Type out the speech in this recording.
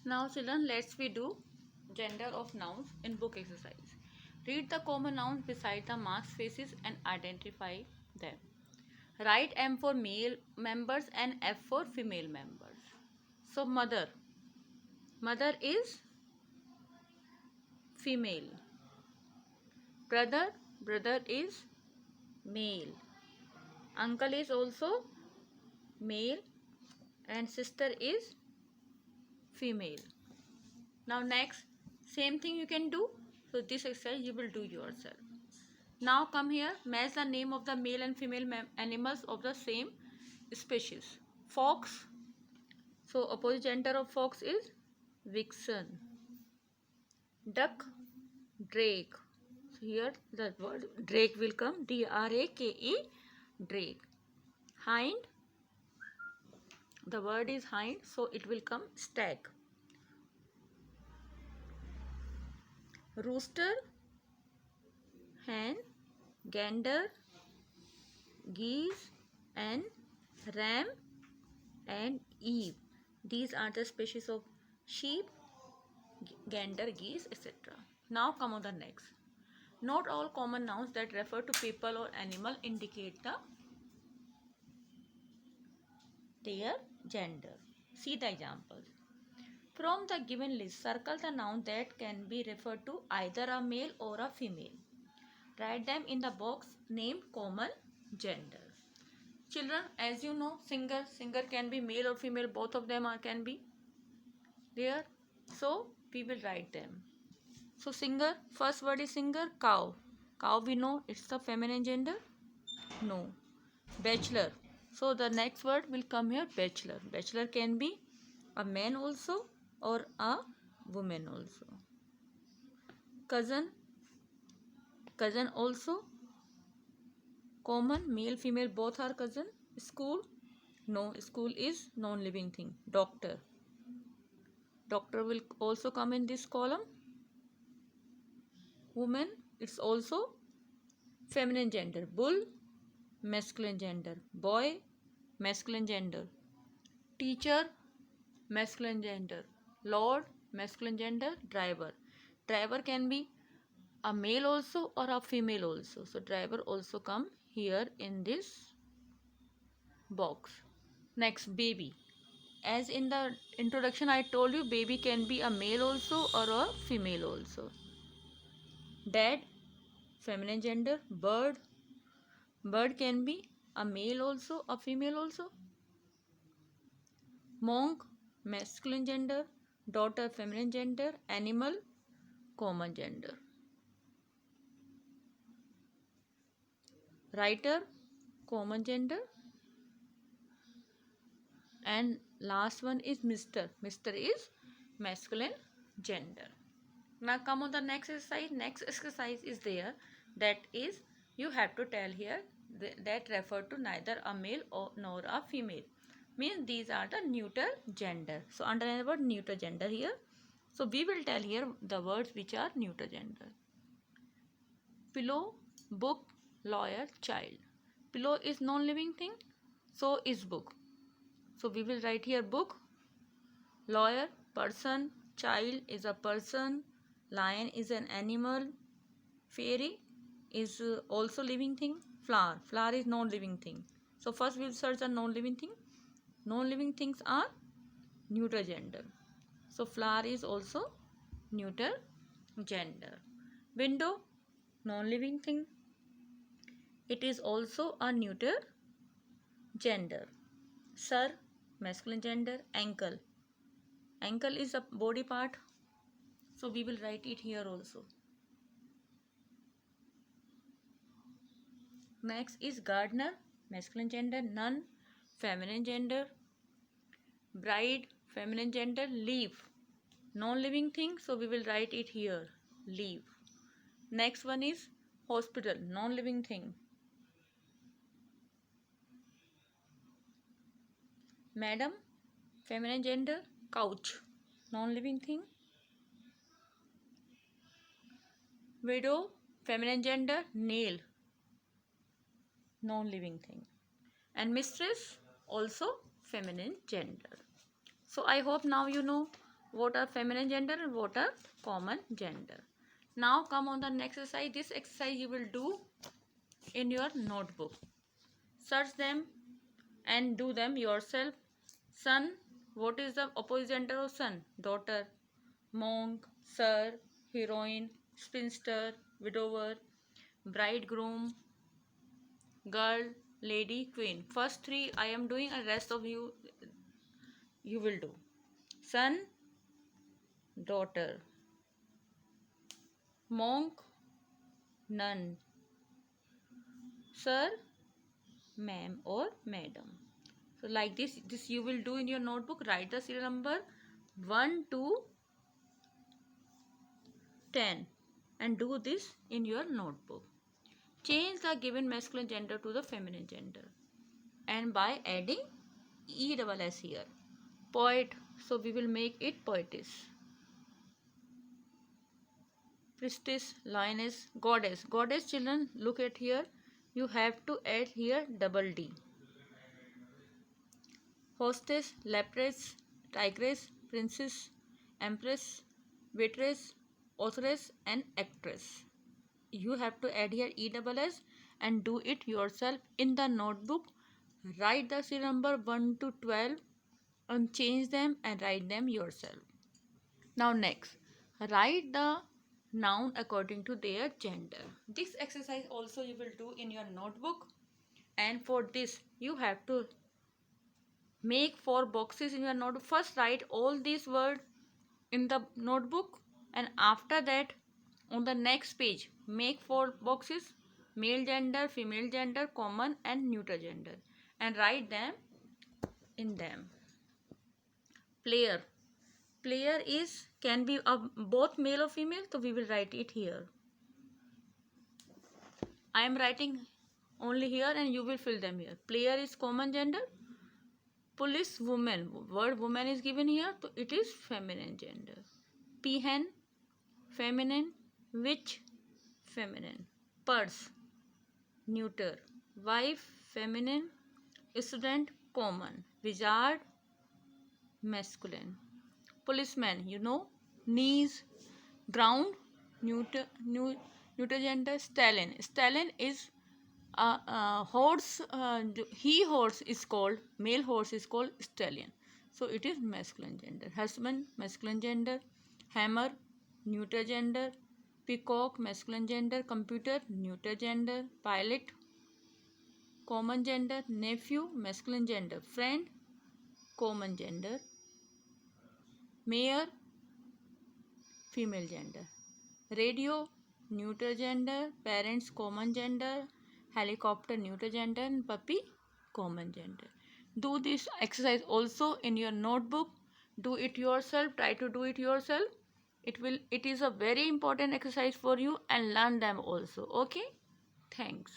Now children, let's we do gender of nouns in book exercise. Read the common nouns beside the marked spaces and identify them. Write M for male members and F for female members. So mother. Mother is female. Brother. Brother is male. Uncle is also male and sister is female. Now next, same thing you can do. So this exercise you will do yourself. Now come here, match the name of the male and female animals of the same species. Fox. So opposite gender of fox is vixen. Duck, drake. So here the word drake will come, D-R-A-K-E, drake. Hind, the word is hind, so it will come stag. Rooster, hen, gander, geese and ram and eve. These are the species of sheep, gander, geese, etc. Now come on the next. Not all common nouns that refer to people or animal indicate their gender. See the examples. From the given list, circle the noun that can be referred to either a male or a female. Write them in the box named common gender. Children, as you know, singer can be male or female, both of them can be there. So we will write them. So singer, first word is singer, cow. Cow we know it's the feminine gender. No. Bachelor. So the next word will come here, bachelor. Bachelor can be a man also or a woman also. Cousin. Cousin also. Common, male, female both are cousin. School. No, school is non-living thing. Doctor. Doctor will also come in this column. Woman, it's also feminine gender. Bull, masculine gender. Boy, masculine gender. Teacher, masculine gender. Lord, masculine gender. Driver. Driver can be a male also or a female also. So driver also come here in this box. Next, baby. As in the introduction I told you, baby can be a male also or a female also. Dad, feminine gender. Bird. Bird can be a male also, a female also. Monk, masculine gender. Daughter, feminine gender. Animal, common gender. Writer, common gender. And last one is Mr. Mr. is masculine gender. Now come on the next exercise. Next exercise is there, that is you have to tell here that refer to neither a male or nor a female. Means these are the neuter gender. So underline the word neuter gender here. So we will tell here the words which are neuter gender. Pillow, book, lawyer, child. Pillow is non-living thing, so is book. So we will write here book, lawyer, person, child is a person, lion is an animal, fairy is also living thing, flower, flower is non-living thing. So first we will search the non-living thing. Non-living things are neuter gender. So flower is also neuter gender. Window, non-living thing. It is also a neuter gender. Sir, masculine gender. Ankle. Ankle is a body part. So we will write it here also. Next is gardener, masculine gender. Nun, feminine gender. Bride, feminine gender. Leaf, non-living thing. So we will write it here. Leaf. Next one is hospital, non-living thing. Madam, feminine gender. Couch, non-living thing. Widow, feminine gender. Nail, non-living thing. And mistress, also feminine gender. So I hope now you know what are feminine gender and what are common gender. Now come on the next exercise. This exercise you will do in your notebook. Search them and do them yourself. Son, what is the opposite gender of son? Daughter. Monk, sir, heroine, spinster, widower, bridegroom, girl, lady, queen. First three I am doing and rest of you will do. Son, daughter. Monk, nun. Sir, ma'am or madam. So like this you will do in your notebook. Write the serial number 1 to 10 and do this in your notebook. Change the given masculine gender to the feminine gender and by adding ESS here. Poet, so we will make it poetess. Priestess, lioness, goddess. Goddess children, look at here. You have to add here double D. Hostess, lepress, tigress, princess, empress, waitress, authoress and actress. You have to add here ESS and do it yourself in the notebook. Write the serial number 1 to 12 and change them and write them yourself. Now next, write the noun according to their gender. This exercise also you will do in your notebook, and for this you have to make 4 boxes in your notebook. First write all these words in the notebook and after that on the next page make 4 boxes: male gender, female gender, common and neuter gender, and write them in them. Player, player is can be both male or female, so we will write it here. I am writing only here and you will fill them here. Player is common gender. Police woman, word woman is given here, so it is feminine gender. Peahen, feminine. Witch, feminine. Purse, neuter. Wife, feminine. Student, common. Wizard, masculine. Policeman, you know. Knees, ground, neuter gender. Stallion, stallion is horse. He horse is called, male horse is called stallion, so it is masculine gender. Husband, masculine gender. Hammer, neuter gender. Peacock, masculine gender. Computer, neuter gender. Pilot, common gender. Nephew, masculine gender. Friend, common gender. Mayor, female gender. Radio, neuter gender. Parents, common gender. Helicopter, neuter gender. And puppy, common gender. Do this exercise also in your notebook. Do it yourself. Try to do it yourself. It is a very important exercise for you, and learn them also. Okay, thanks.